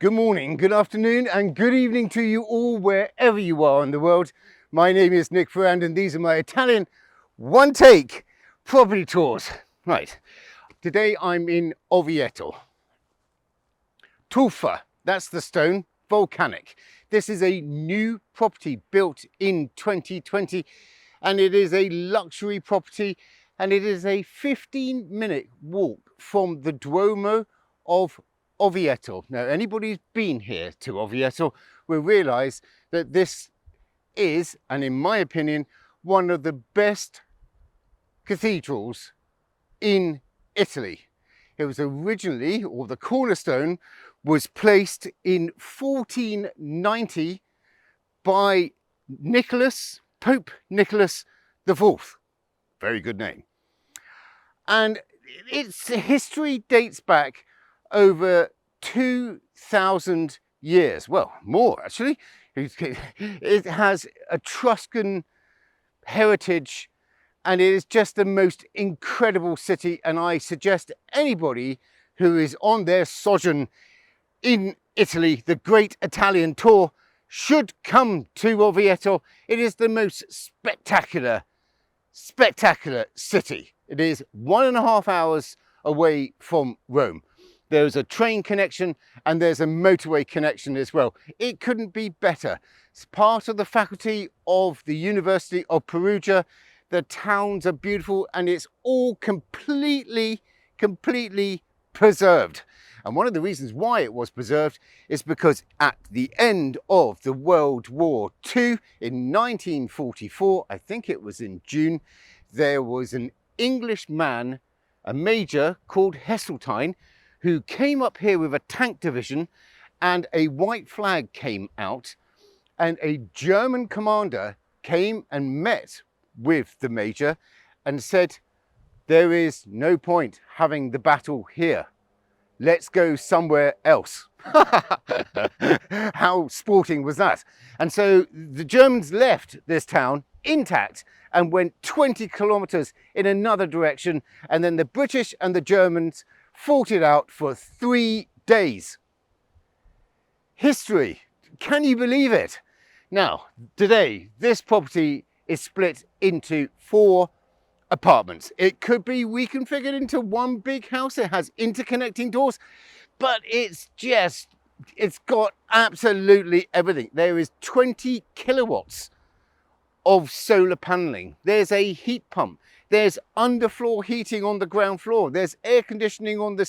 Good morning, good afternoon, and good evening to you all wherever you are in the world. My name is Nick Ferrand, and these are my Italian one-take property tours. Right, today I'm in Orvieto. Tufa, that's the stone, volcanic. This is a new property built in 2020, and it is a luxury property, and it is a 15-minute walk from the Duomo of Orvieto. Now, anybody who's been here to Orvieto will realise that this is, and in my opinion, one of the best cathedrals in Italy. It was originally, or the cornerstone, was placed in 1490 by Pope Nicholas IV. Very good name. And its history dates back over 2,000 years. Well, more actually. It has Etruscan heritage, and it is just the most incredible city. And I suggest anybody who is on their sojourn in Italy, the great Italian tour, should come to Orvieto. It is the most spectacular city. It is 1.5 hours away from Rome. There's a train connection and there's a motorway connection as well. It couldn't be better. It's part of the faculty of the University of Perugia. The towns are beautiful and it's all completely preserved. And one of the reasons why it was preserved is because at the end of the World War II in 1944, I think it was in June, there was an English man, a major called Heseltine, who came up here with a tank division, and a white flag came out, and a German commander came and met with the major and said, "There is no point having the battle here. Let's go somewhere else." How sporting was that? And so the Germans left this town intact and went 20 kilometers in another direction, and then the British and the Germans fought it out for 3 days. History, can you believe it? Now, today, this property is split into 4 apartments. It could be reconfigured into one big house. It has interconnecting doors, but it's got absolutely everything. There is 20 kilowatts of solar paneling. There's a heat pump. There's underfloor heating on the ground floor. There's air conditioning on the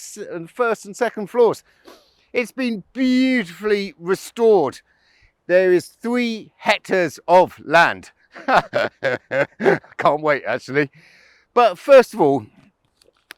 first and second floors. It's been beautifully restored. There is 3 hectares of land. Can't wait, actually. But first of all,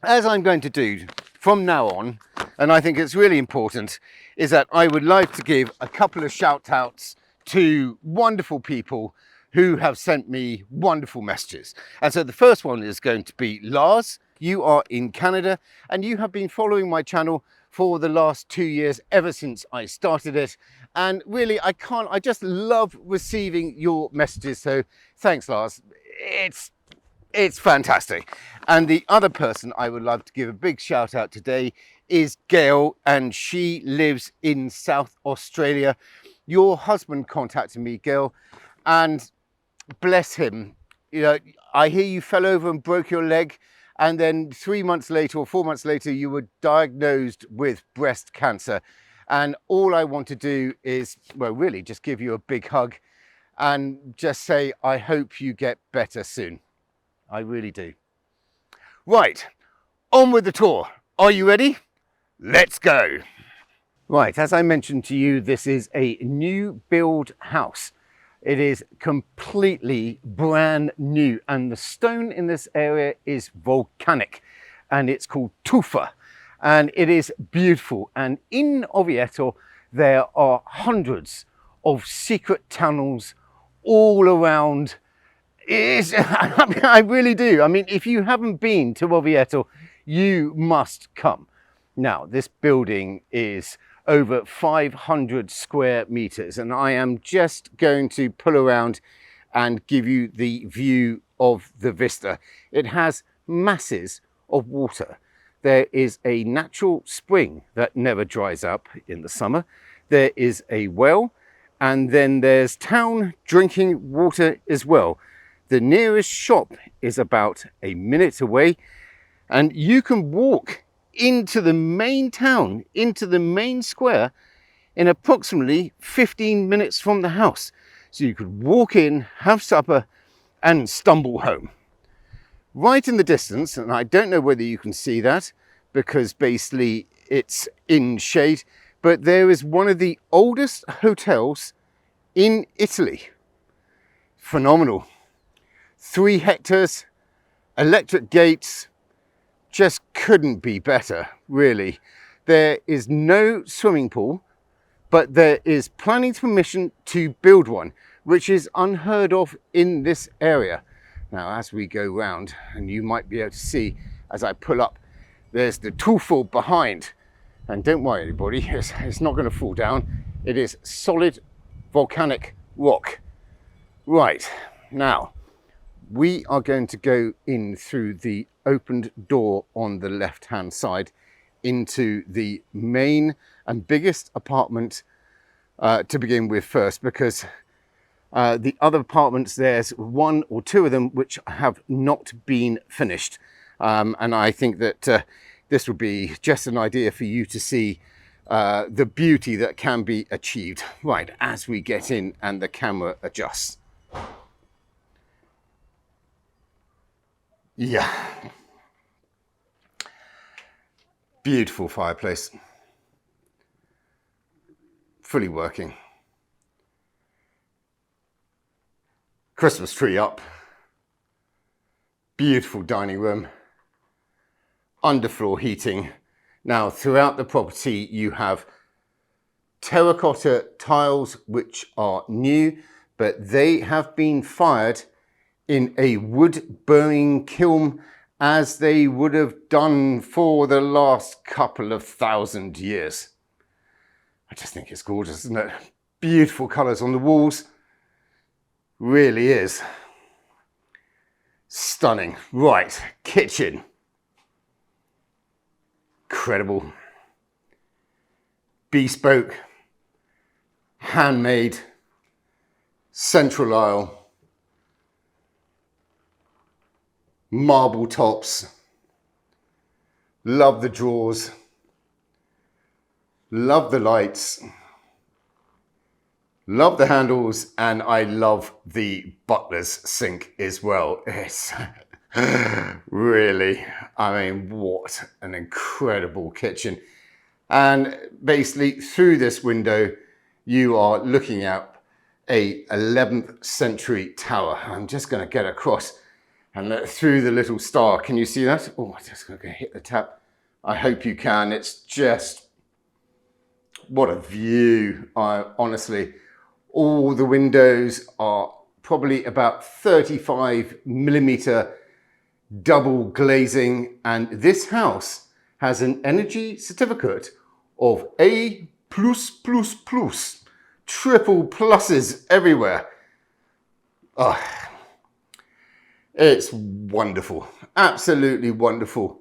as I'm going to do from now on, and I think it's really important, is that I would like to give a couple of shout outs to wonderful people who have sent me wonderful messages. And so the first one is going to be Lars. You are in Canada and you have been following my channel for the last 2 years, ever since I started it. And really, I just love receiving your messages. So thanks, Lars. It's fantastic. And the other person I would love to give a big shout out today is Gail, and she lives in South Australia. Your husband contacted me, Gail, and bless him, you know, I hear you fell over and broke your leg, and then 3 months later or 4 months later you were diagnosed with breast cancer. And all I want to do is, well, really just give you a big hug and just say I hope you get better soon. I really do. Right, on with the tour. Are you ready? Let's go. Right, as I mentioned to you, this is a new build house. It is completely brand new, and the stone in this area is volcanic, and it's called tufa, and it is beautiful. And in Orvieto there are hundreds of secret tunnels all around. I really do. I mean, if you haven't been to Orvieto, you must come. Now, this building is over 500 square meters, and I am just going to pull around and give you the view of the vista. It has masses of water. There is a natural spring that never dries up in the summer. There is a well, and then there's town drinking water as well. The nearest shop is about a minute away, and you can walk into the main town, into the main square, in approximately 15 minutes from the house. So you could walk in, have supper, and stumble home. Right in the distance, and I don't know whether you can see that because basically it's in shade, but there is one of the oldest hotels in Italy. Phenomenal. 3 hectares, electric gates, just couldn't be better, really. There is no swimming pool, but there is planning permission to build one, which is unheard of in this area. Now, as we go round, and you might be able to see as I pull up, there's the tuffo behind. And don't worry, everybody, it's not going to fall down. It is solid volcanic rock. Right, now, we are going to go in through the opened door on the left-hand side into the main and biggest apartment to begin with first, because the other apartments, there's 1 or 2 of them which have not been finished. And I think that this would be just an idea for you to see the beauty that can be achieved. Right, as we get in and the camera adjusts. Yeah. Beautiful fireplace. Fully working. Christmas tree up. Beautiful dining room. Underfloor heating. Now, throughout the property, you have terracotta tiles, which are new, but they have been fired in a wood burning kiln, as they would have done for the last couple of 1,000 years. I just think it's gorgeous, isn't it? Beautiful colours on the walls. Really is. Stunning. Right, kitchen. Incredible. Bespoke. Handmade. Central aisle. Marble tops. Love the drawers. Love the lights. Love the handles, and I love the butler's sink as well. It's really, I mean, what an incredible kitchen. And basically through this window, you are looking at a 11th century tower. I'm just going to get across and look through the little star. Can you see that? Oh, I'm just going to hit the tap. I hope you can. It's just, what a view. Honestly, all the windows are probably about 35mm double glazing, and this house has an energy certificate of A+++, triple pluses everywhere. Oh, it's wonderful, absolutely wonderful.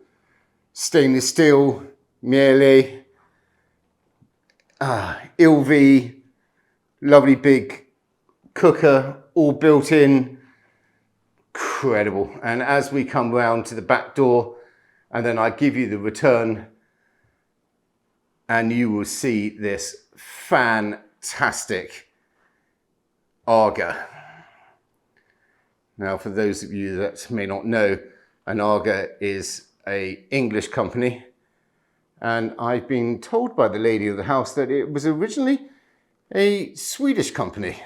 Stainless steel, Miele, Ilvi, lovely big cooker, all built in. Incredible. And as we come round to the back door, and then I give you the return, and you will see this fantastic Aga. Now, for those of you that may not know, an Aga is an English company, and I've been told by the lady of the house that it was originally a Swedish company.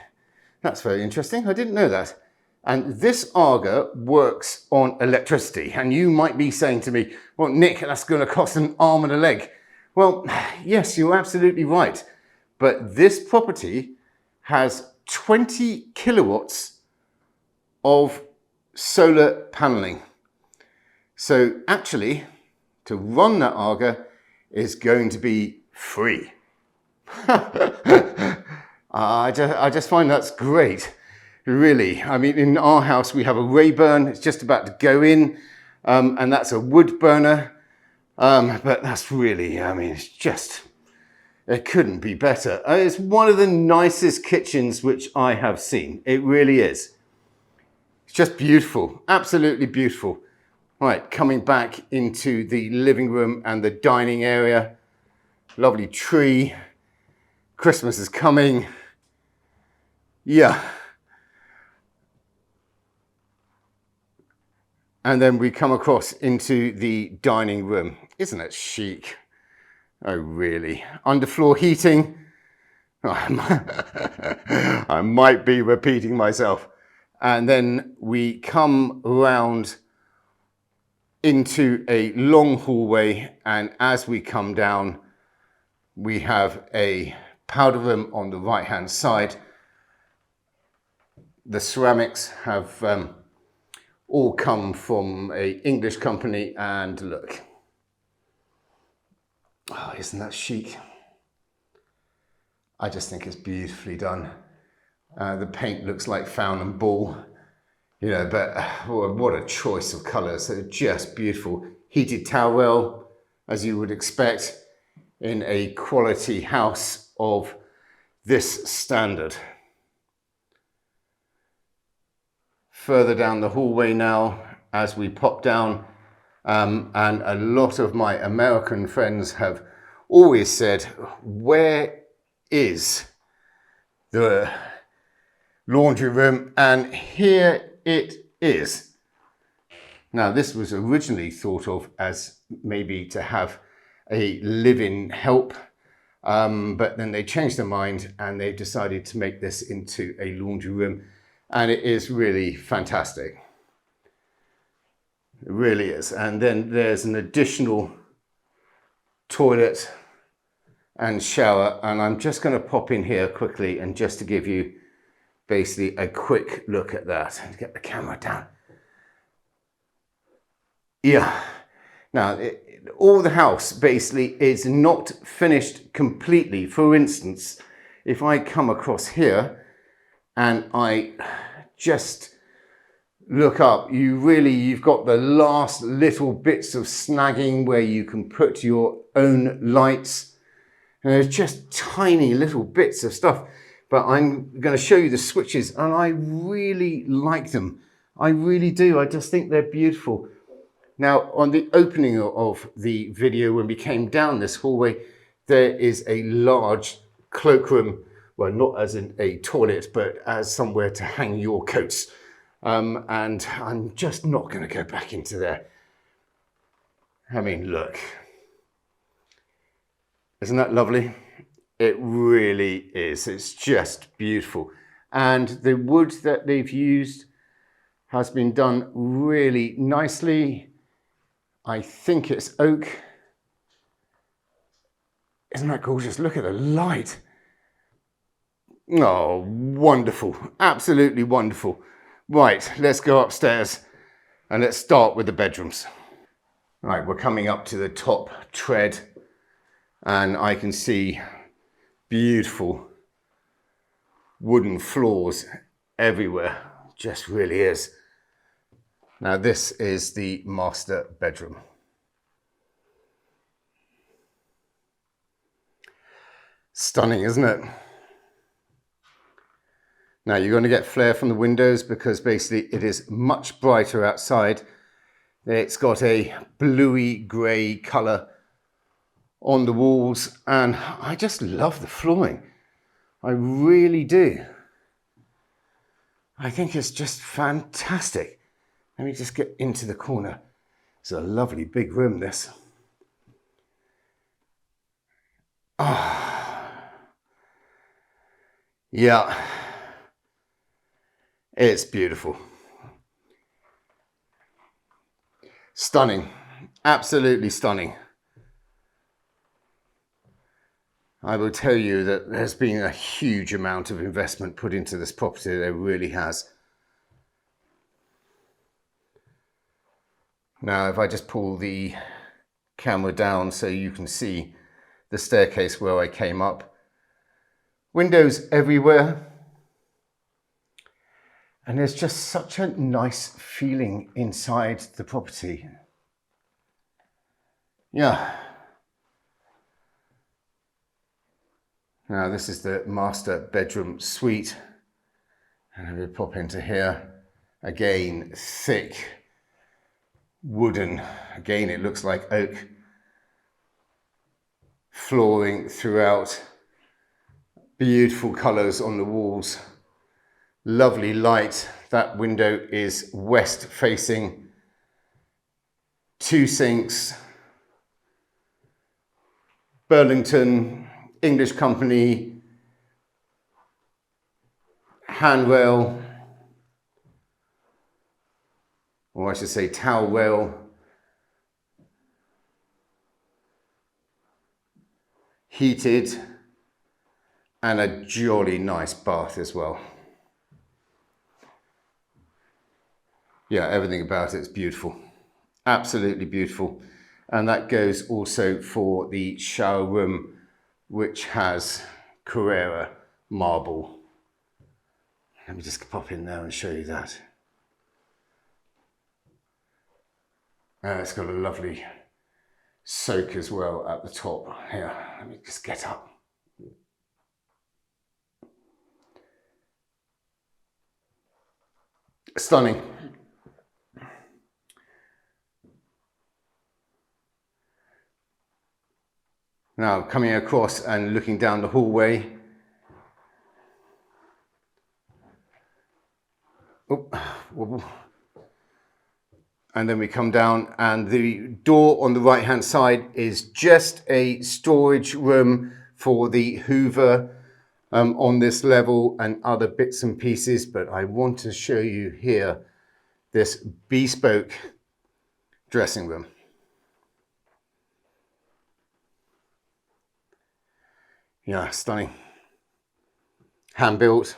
That's very interesting. I didn't know that. And this Aga works on electricity. And you might be saying to me, well, Nick, that's going to cost an arm and a leg. Well, yes, you're absolutely right. But this property has 20 kilowatts of solar paneling. So actually, to run that Aga is going to be free. I just find that's great. Really, I mean, in our house we have a Rayburn. It's just about to go in, and that's a wood burner. But that's really, I mean, it's just, it couldn't be better. It's one of the nicest kitchens which I have seen. It really is. It's just beautiful, absolutely beautiful. Right, coming back into the living room and the dining area. Lovely tree. Christmas is coming. Yeah. And then we come across into the dining room. Isn't it chic? Oh, really? Underfloor heating. I might be repeating myself. And then we come around into a long hallway, and as we come down, we have a powder room on the right hand side. The ceramics have all come from an English company, and look, oh, isn't that chic? I just think it's beautifully done. The paint looks like Fountain and Ball, you know, but what a choice of colours. They're just beautiful. Heated towel, as you would expect in a quality house of this standard. Further down the hallway now, as we pop down, and a lot of my American friends have always said, where is the laundry room? And here it is. Now, this was originally thought of as maybe to have a live-in help, but then they changed their mind and they decided to make this into a laundry room, and it is really fantastic. It really is. And then there's an additional toilet and shower, and I'm just going to pop in here quickly and just to give you basically a quick look at that and get the camera down. Yeah, now all the house basically is not finished completely. For instance, if I come across here and I just look up, you've got the last little bits of snagging where you can put your own lights. And there's just tiny little bits of stuff, but I'm going to show you the switches, and I really like them. I really do. I just think they're beautiful. Now, on the opening of the video, when we came down this hallway, there is a large cloakroom. Well, not as in a toilet, but as somewhere to hang your coats. And I'm just not going to go back into there. I mean, look. Isn't that lovely? It really is. It's just beautiful. And the wood that they've used has been done really nicely. I think it's oak. Isn't that gorgeous? Look at the light. Oh, wonderful. Absolutely wonderful. Right, let's go upstairs and let's start with the bedrooms. Right, we're coming up to the top tread, and I can see beautiful wooden floors everywhere. Just really is. Now this is the master bedroom. Stunning, isn't it? Now you're going to get flare from the windows because basically it is much brighter outside. It's got a bluey grey colour on the walls, and I just love the flooring. I really do. I think it's just fantastic. Let me just get into the corner. It's a lovely big room, this. Ah, yeah, it's beautiful. Stunning, absolutely stunning. I will tell you that there's been a huge amount of investment put into this property. There really has. Now, if I just pull the camera down so you can see the staircase where I came up. Windows everywhere. And there's just such a nice feeling inside the property. Yeah. Now this is the master bedroom suite. And we pop into here. Again, thick wooden. Again, it looks like oak. Flooring throughout. Beautiful colours on the walls. Lovely light. That window is west facing. 2 sinks. Burlington, English company, handrail, or I should say towel rail, heated, and a jolly nice bath as well. Yeah, everything about it is beautiful, absolutely beautiful. And that goes also for the shower room, which has Carrara marble. Let me just pop in there and show you that. It's got a lovely soak as well at the top. Here, let me just get up. Stunning. Now coming across and looking down the hallway. Oh, and then we come down, and the door on the right hand side is just a storage room for the Hoover on this level and other bits and pieces. But I want to show you here this bespoke dressing room. Yeah, stunning. Hand built.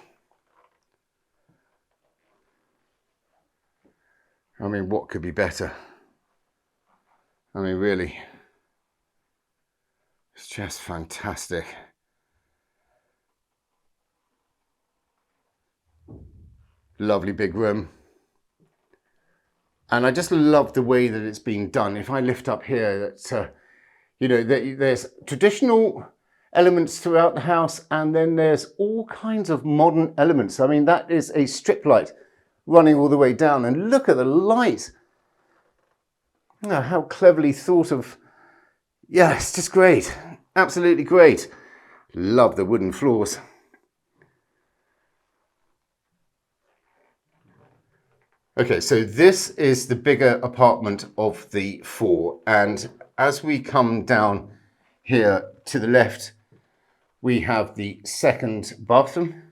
I mean, what could be better? I mean, really, it's just fantastic. Lovely big room. And I just love the way that it's been done. If I lift up here, that you know, there's traditional elements throughout the house, and then there's all kinds of modern elements. I mean, that is a strip light running all the way down, and look at the light. Oh, how cleverly thought of. Yeah, it's just great. Absolutely great. Love the wooden floors. Okay, so this is the bigger apartment of the 4, and as we come down here to the left, we have the second bathroom.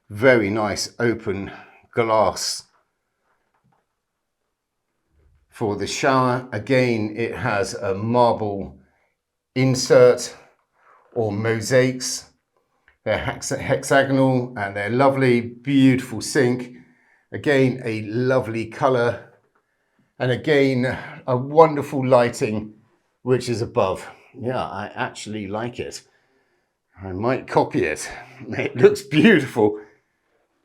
Very nice open glass for the shower. Again, it has a marble insert or mosaics. They're hexagonal and they're lovely, beautiful sink. Again, a lovely color. And again, a wonderful lighting, which is above. Yeah, I actually like it. I might copy it. It looks beautiful.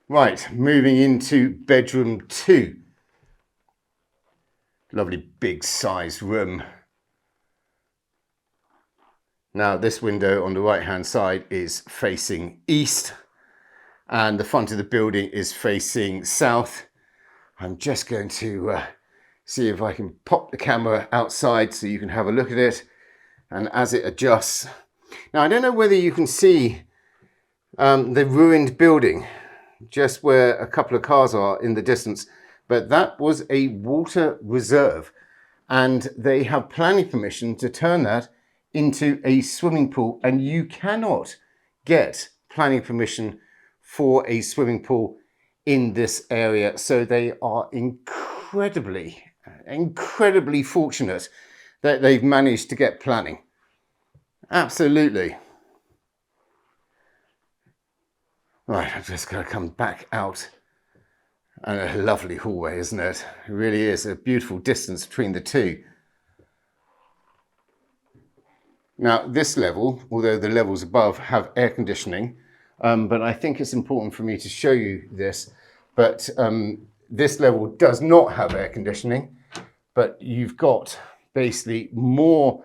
Right, moving into bedroom 2. Lovely big sized room. Now this window on the right hand side is facing east, and the front of the building is facing south. I'm just going to see if I can pop the camera outside so you can have a look at it, and as it adjusts. Now I don't know whether you can see the ruined building just where a couple of cars are in the distance, but that was a water reserve, and they have planning permission to turn that into a swimming pool, and you cannot get planning permission for a swimming pool in this area. So they are incredibly fortunate that they've managed to get planning. Absolutely. Right, I'm just going to come back out. And a lovely hallway, isn't it? It really is a beautiful distance between the two. Now this level, although the levels above have air conditioning, but I think it's important for me to show you this. But this level does not have air conditioning, but you've got basically more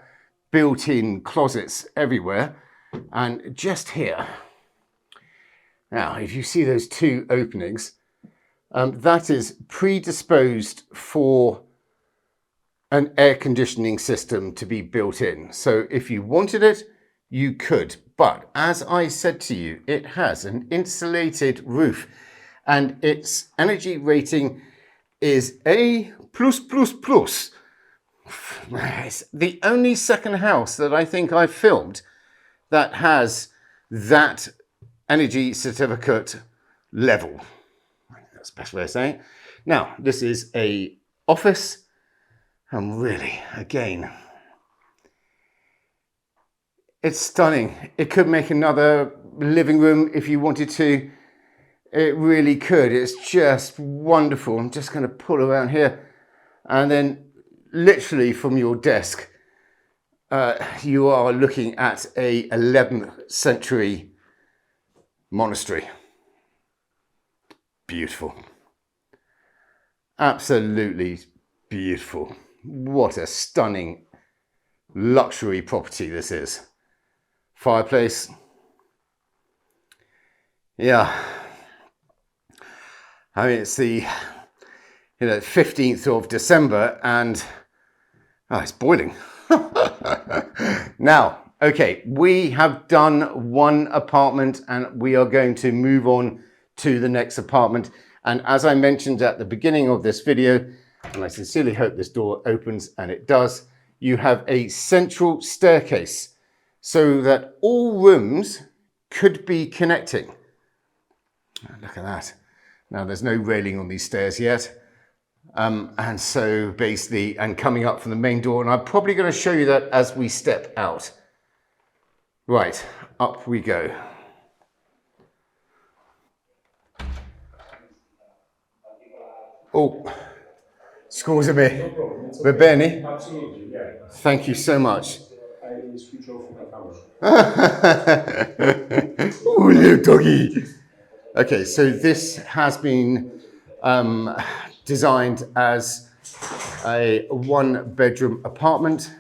built-in closets everywhere. And just here, now if you see those two openings, that is predisposed for an air conditioning system to be built in. So if you wanted it, you could. But as I said to you, it has an insulated roof and its energy rating is A+++. It's the only second house that I think I've filmed that has that energy certificate level. That's the best way of saying it. Now, this is a office, and really, again, it's stunning. It could make another living room if you wanted to. It really could. It's just wonderful. I'm just going to pull around here, and then literally from your desk, you are looking at a 11th century monastery. Beautiful. Absolutely beautiful. What a stunning luxury property this is. Fireplace. Yeah. I mean, it's the 15th of December and it's boiling. Now, okay, we have done one apartment and we are going to move on to the next apartment. And as I mentioned at the beginning of this video, and I sincerely hope this door opens, and it does, you have a central staircase so that all rooms could be connecting. Look at that. Now there's no railing on these stairs yet. And so basically, and coming up from the main door, and I'm probably going to show you that as we step out. Right, up we go. Oh, scusa me. Va bene? Absolutely, yeah. Thank you so much. I switch off my camera. Oh, little doggy. Okay, so this has been designed as a one-bedroom apartment,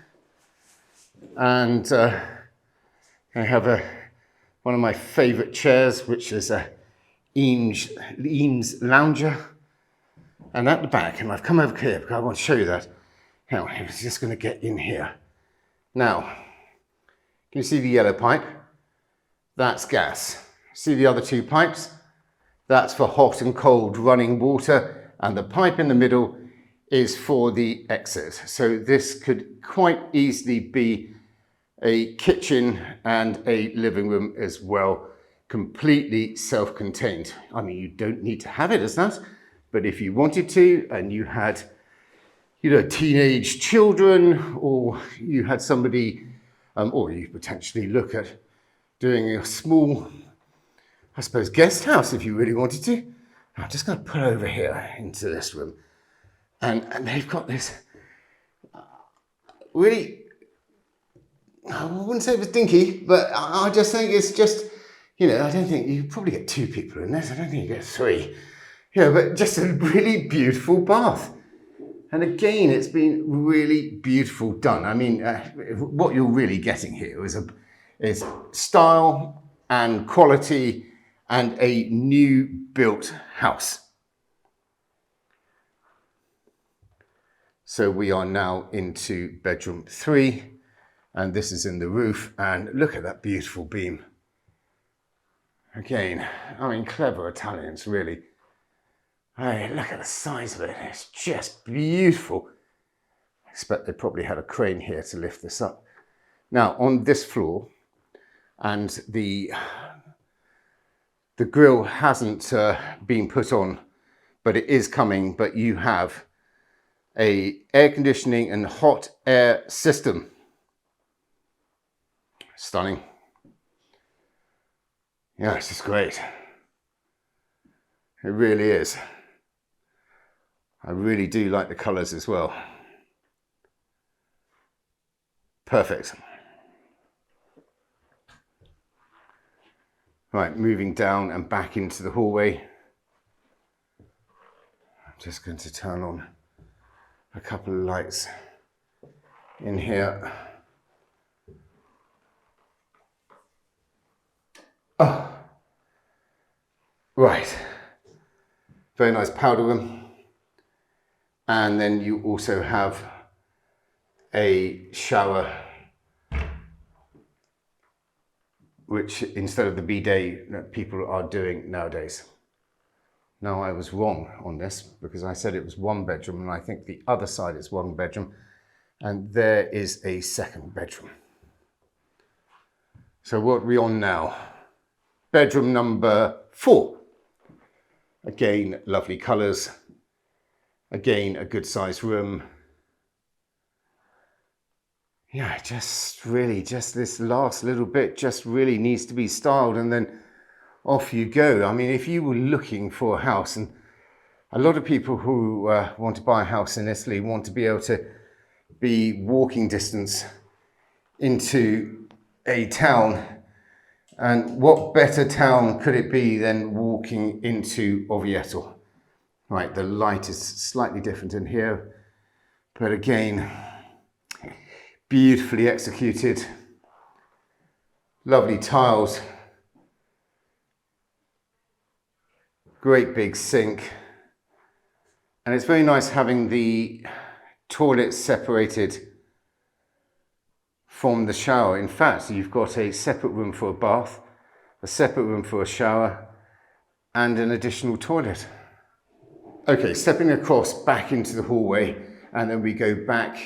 and I have one of my favourite chairs, which is a Eames lounger, and at the back, and I've come over here because I want to show you that. Now, I was just going to get in here. Now, can you see the yellow pipe? That's gas. See the other two pipes? That's for hot and cold running water, and the pipe in the middle is for the exit. So this could quite easily be a kitchen and a living room as well, completely self-contained. I mean, you don't need to have it as that, but if you wanted to, and you had, teenage children, or you had somebody, or you potentially look at doing a small, I suppose, guest house if you really wanted to. I'm just going to put over here into this room. And they've got this really, I wouldn't say it was dinky, but I just think it's just, I don't think you probably get two people in this. I don't think you get three. But just a really beautiful bath. And again, it's been really beautiful done. I mean, what you're really getting here is style and quality and a new built house. So we are now into bedroom 3, and this is in the roof, and look at that beautiful beam. Again, I mean, clever Italians, really. Hey, look at the size of it, it's just beautiful. I expect they probably had a crane here to lift this up. Now, on this floor, and the grill hasn't been put on, but it is coming, but you have a air conditioning and hot air system. Stunning. Yeah, this is great. It really is. I really do like the colours as well. Perfect. Right, moving down and back into the hallway. I'm just going to turn on a couple of lights in here. Oh, right. Very nice powder room. And then you also have a shower, which instead of the bidet that people are doing nowadays. Now, I was wrong on this because I said it was one bedroom, and I think the other side is one bedroom, and there is a second bedroom. So what are we on now? Bedroom number 4. Again, lovely colours. Again, a good sized room. Yeah, just this last little bit just really needs to be styled, and then off you go. I mean, if you were looking for a house, and a lot of people who want to buy a house in Italy want to be able to be walking distance into a town, and what better town could it be than walking into Orvieto? Right, the light is slightly different in here, but again, beautifully executed, lovely tiles, great big sink, and it's very nice having the toilet separated from the shower. In fact, you've got a separate room for a bath, a separate room for a shower, and an additional toilet. Okay, stepping across back into the hallway, and then we go back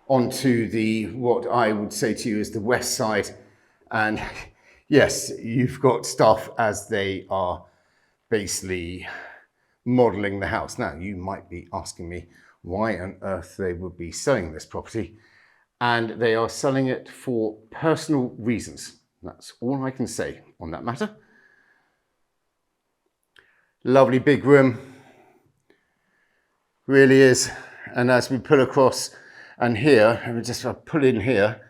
onto the, what I would say to you is the west side. And yes, you've got stuff as they are basically modeling the house. Now, you might be asking me why on earth they would be selling this property, and they are selling it for personal reasons. That's all I can say on that matter. Lovely big room, really is. And as we pull across, and here, and we just pull in here,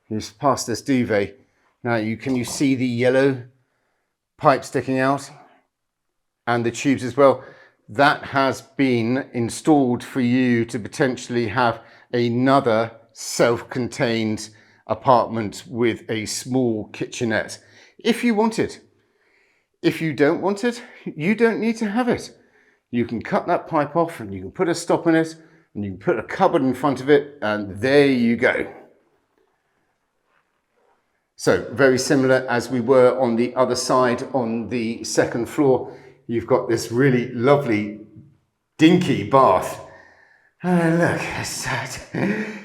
you past this duvet. Now, can you see the yellow pipe sticking out? And the tubes as well. That has been installed for you to potentially have another self-contained apartment with a small kitchenette, if you want it. If you don't want it, you don't need to have it. You can cut that pipe off, and you can put a stop in it, and you can put a cupboard in front of it, and there you go. So very similar as we were on the other side on the second floor. You've got this really lovely dinky bath. Look,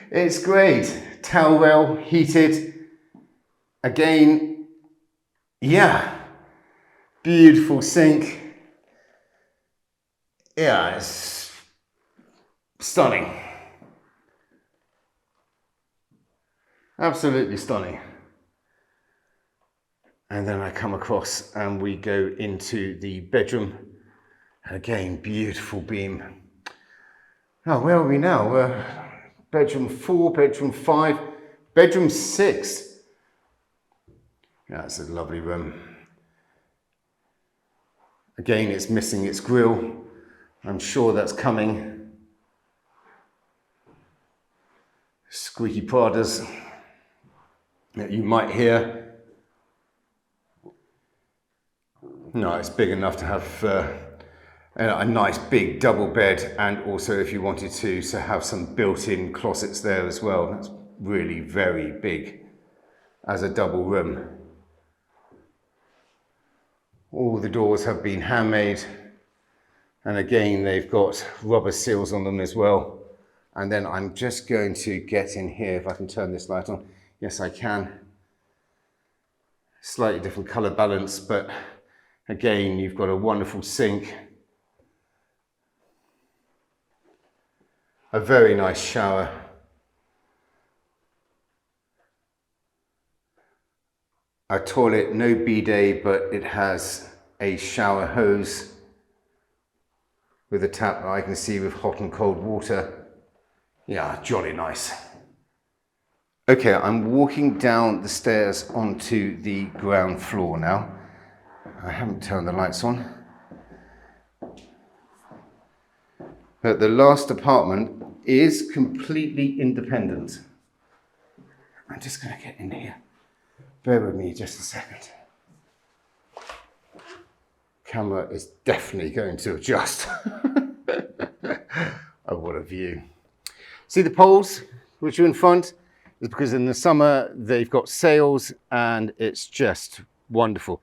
it's great. Towel rail, heated. Again, yeah, beautiful sink. Yeah, it's stunning. Absolutely stunning. And then I come across and we go into the bedroom. Again, beautiful beam. Oh, where are we now? Bedroom 4, bedroom 5, bedroom 6. Yeah, it's a lovely room. Again, it's missing its grille. I'm sure that's coming. Squeaky Pradas that you might hear. No, it's big enough to have a nice big double bed, and also if you wanted to have some built-in closets there as well. That's really very big as a double room. All the doors have been handmade, and again they've got rubber seals on them as well. And then I'm just going to get in here, if I can turn this light on. Yes, I can. Slightly different color balance, but again, you've got a wonderful sink, a very nice shower, a toilet, no bidet, but it has a shower hose with a tap that I can see with hot and cold water. Yeah, jolly nice. Okay, I'm walking down the stairs onto the ground floor now. I haven't turned the lights on. But the last apartment is completely independent. I'm just going to get in here. Bear with me just a second. Camera is definitely going to adjust. Oh, what a view. See the poles which are in front? It's because in the summer they've got sails and it's just wonderful.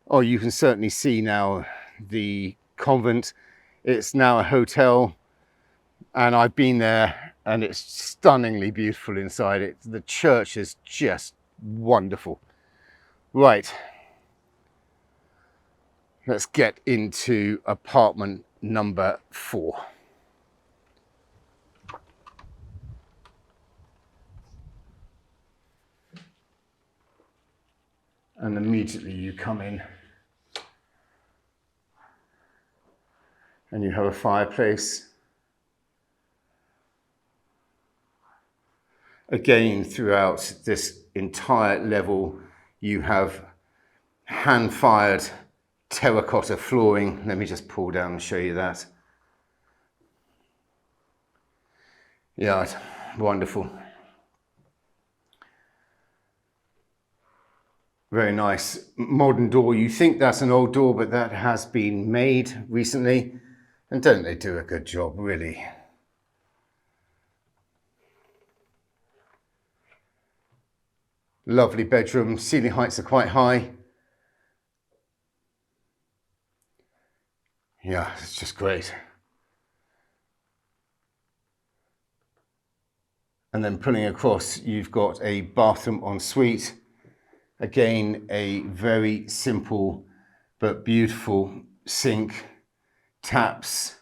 Oh, you can certainly see now the convent. It's now a hotel and I've been there and it's stunningly beautiful inside. The church is just wonderful. Right. Let's get into apartment number 4. And immediately you come in and you have a fireplace. Again, throughout this entire level, you have hand-fired terracotta flooring. Let me just pull down and show you that. Yeah, it's wonderful. Very nice modern door. You think that's an old door, but that has been made recently. And don't they do a good job, really? Lovely bedroom. Ceiling heights are quite high. Yeah, it's just great. And then pulling across, you've got a bathroom ensuite. Again, a very simple but beautiful sink, taps,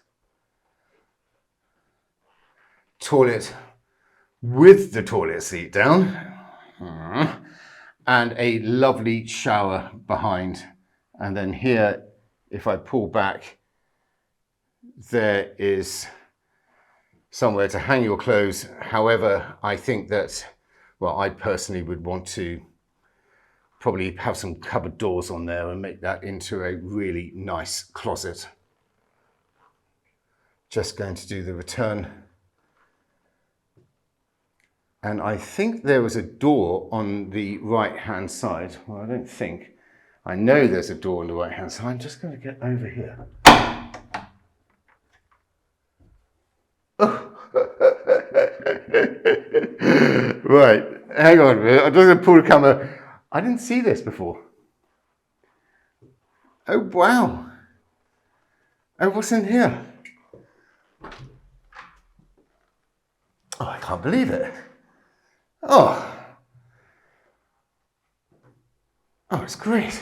toilet with the toilet seat down, and a lovely shower behind. And then here, if I pull back, there is somewhere to hang your clothes. However, I think that, well, I personally would want to probably have some cupboard doors on there and make that into a really nice closet. Just going to do the return. And I think there was a door on the right-hand side. Well, I don't think. I know there's a door on the right-hand side. I'm just going to get over here. Oh. Right, hang on a minute. I'm just going to pull the camera. I didn't see this before. Oh, wow. Oh, what's in here? Oh, I can't believe it. Oh. Oh, it's great.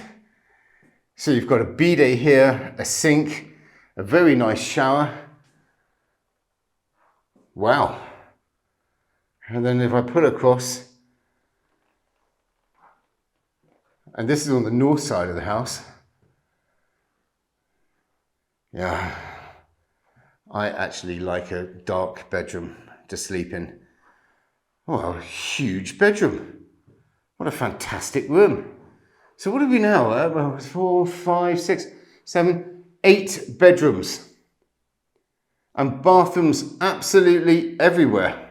So you've got a bidet here, a sink, a very nice shower. Wow. And then if I pull across, and this is on the north side of the house. Yeah, I actually like a dark bedroom to sleep in. Oh, a huge bedroom. What a fantastic room. So what are we now? Well, 4, 5, 6, 7, 8 bedrooms. And bathrooms absolutely everywhere.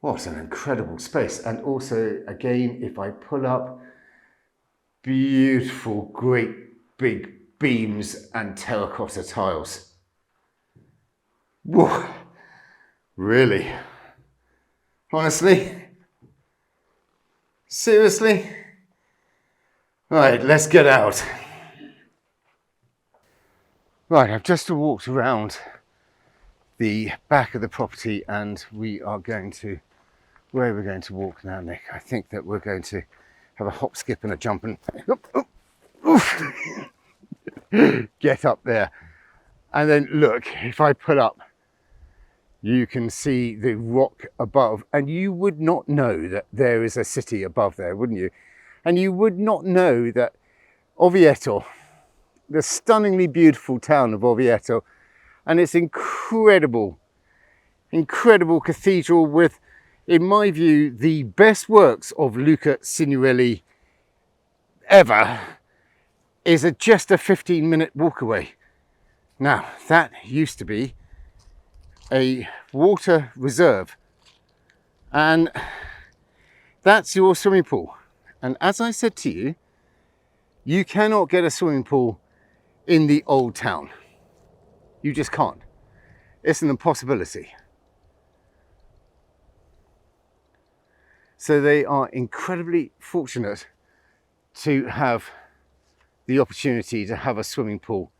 What an incredible space. And also, again, if I pull up, beautiful, great big beams and terracotta tiles. Whoa, really? Honestly? Seriously? Right, let's get out. Right, I've just walked around the back of the property and we are going to, where are we going to walk now, Nick? I think that we're going to have a hop, skip and a jump and get up there. And then look, if I pull up, you can see the rock above, and you would not know that there is a city above there, wouldn't you? And you would not know that Orvieto, the stunningly beautiful town of Orvieto, and its incredible cathedral with, in my view, the best works of Luca Sigornelli ever, is just a 15-minute walk away. Now, that used to be a water reserve, and that's your swimming pool. And as I said to you, you cannot get a swimming pool in the old town. You just can't. It's an impossibility. So they are incredibly fortunate to have the opportunity to have a swimming pool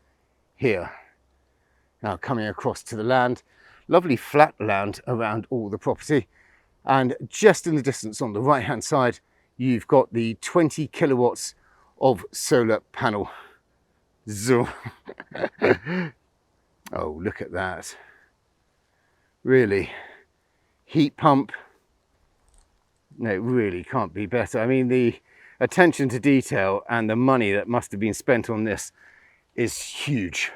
here. Now coming across to the land, lovely flat land around all the property, and just in the distance on the right hand side you've got the 20 kilowatts of solar panel. Zoom. Oh, look at that. Really, heat pump. No, it really can't be better. I mean, the attention to detail and the money that must have been spent on this is huge.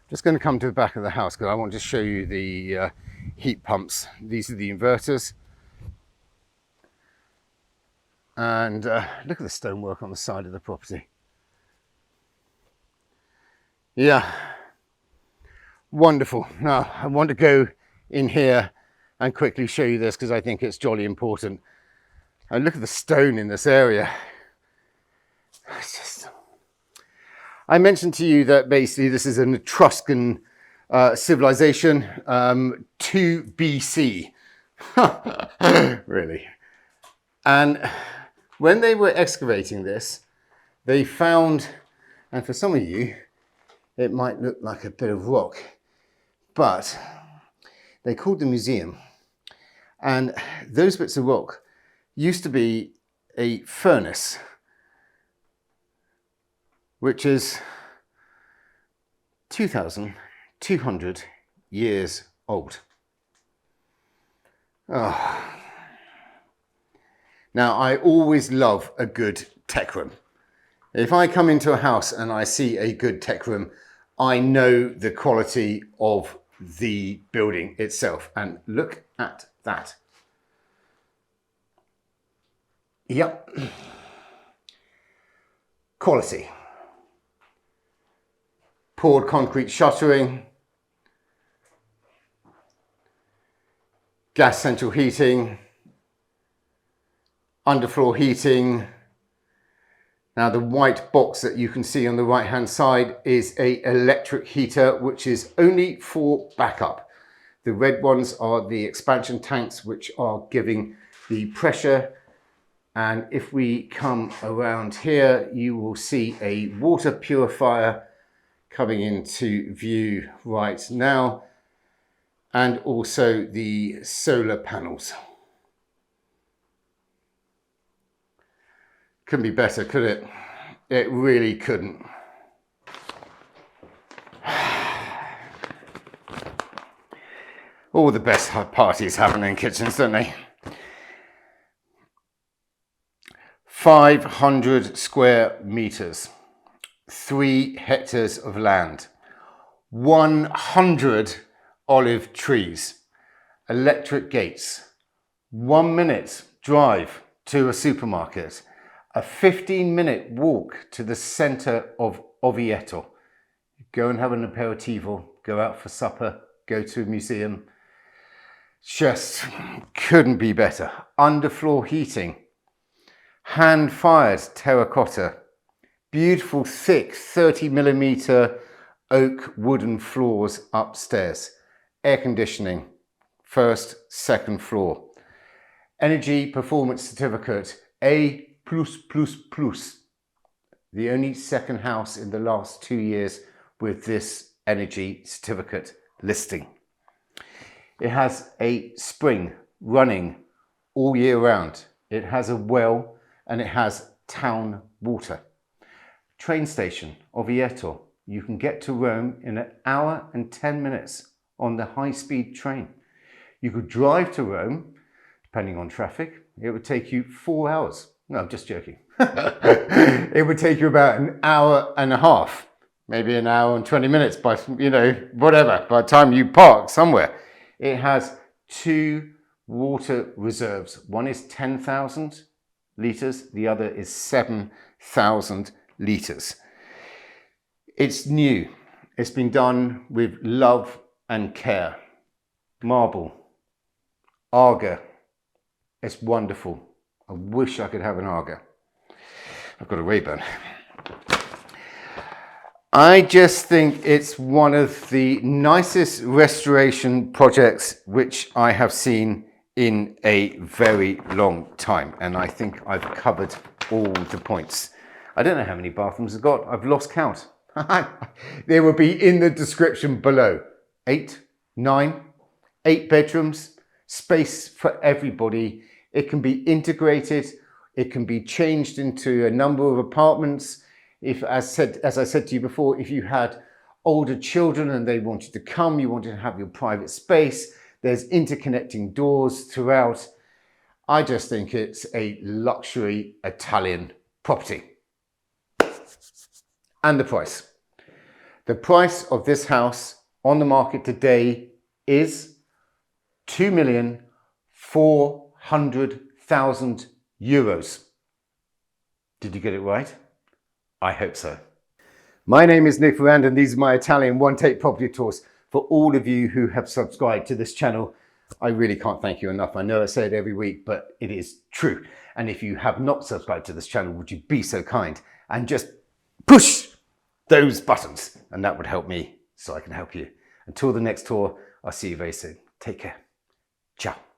Just going to come to the back of the house because I want to show you the heat pumps. These are the inverters. And look at the stonework on the side of the property. Yeah, wonderful. Now, I want to go in here and quickly show you this because I think it's jolly important. And look at the stone in this area. It's just... I mentioned to you that basically this is an Etruscan civilization, 2 BC. Really. And when they were excavating this, they found, and for some of you, it might look like a bit of rock, but they called the museum. And those bits of rock used to be a furnace, which is 2,200 years old. Oh. Now, I always love a good tech room. If I come into a house and I see a good tech room, I know the quality of the building itself. And look at that. Yep. Quality. Poured concrete shuttering. Gas central heating. Underfloor heating. Now the white box that you can see on the right hand side is an electric heater, which is only for backup. The red ones are the expansion tanks, which are giving the pressure. And if we come around here, you will see a water purifier coming into view right now, and also the solar panels. Couldn't be better, could it? It really couldn't. All the best parties happen in kitchens, don't they? 500 square meters, 3 hectares of land, 100 olive trees, electric gates, 1 minute drive to a supermarket, a 15-minute walk to the center of Orvieto. Go and have an aperitivo, go out for supper, go to a museum. Just couldn't be better. Underfloor heating, hand-fired terracotta, beautiful thick 30mm oak wooden floors upstairs, air conditioning, first, second floor. Energy performance certificate A+++, the only second house in the last 2 years with this energy certificate listing. It has a spring running all year round. It has a well and it has town water. Train station, Orvieto. You can get to Rome in 1 hour and 10 minutes on the high-speed train. You could drive to Rome, depending on traffic. It would take you 4 hours. No, I'm just joking. It would take you about 1 hour and a half, maybe 1 hour and 20 minutes by, whatever, by the time you park somewhere. It has 2 water reserves. One is 10,000 litres, the other is 7,000 litres. It's new. It's been done with love and care. Marble, Arga. It's wonderful. I wish I could have an Arga. I've got a Ray-Ban. I just think it's one of the nicest restoration projects which I have seen in a very long time. And I think I've covered all the points. I don't know how many bathrooms it's got. I've lost count. They will be in the description below. 8, 9, 8 bedrooms, space for everybody. It can be integrated. It can be changed into a number of apartments. If, as I said to you before, if you had older children and they wanted to come, you wanted to have your private space, there's interconnecting doors throughout. I just think it's a luxury Italian property. And the price. The price of this house on the market today is €2,400,000. Did you get it right? I hope so. My name is Nick Ferrand and these are my Italian one-take property tours. For all of you who have subscribed to this channel, I really can't thank you enough. I know I say it every week, but it is true. And if you have not subscribed to this channel, would you be so kind and just push those buttons, and that would help me so I can help you. Until the next tour, I'll see you very soon. Take care. Ciao.